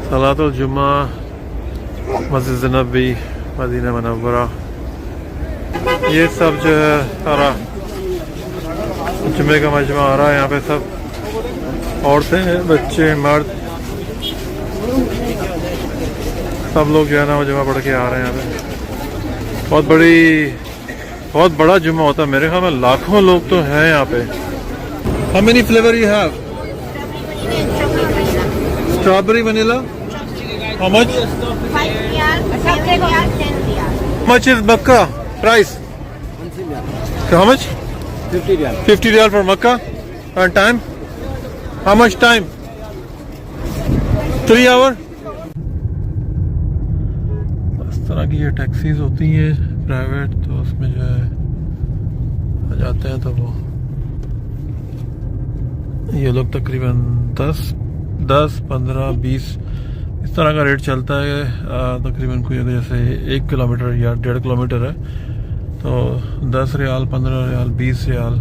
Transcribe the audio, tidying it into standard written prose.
सलातुल जुम्मा मस्जिद नबी Medina Munawwara, ये सब जो है सारा जुम्मे का मजमा आ रहा है। यहाँ पे सब औरतें, बच्चे, मर्द सब लोग जो है ना वो जुम्मा पढ़ के आ रहे हैं। यहाँ पे बहुत बड़ा जुम्मा होता है, मेरे ख्याल में लाखों लोग तो हैं यहाँ पे। How many flavour you have? Strawberry vanilla. How much? 5 riyal, 7 riyal, 10 riyal. How much is Makkah price? How much? 50 riyal. 50 riyal for Makkah. And time? How much time? 3 hour? इस तरह की ये टैक्सीज होती हैं प्राइवेट, तो उसमें जो है आ जाते हैं। तो वो ये लोग तकरीबन 10, 15, 20 इस तरह का रेट चलता है। तकरीबन कोई अगर जैसे 1 किलोमीटर या 1.5 किलोमीटर है तो 10 रियाल, 15 रियाल, 20 रियाल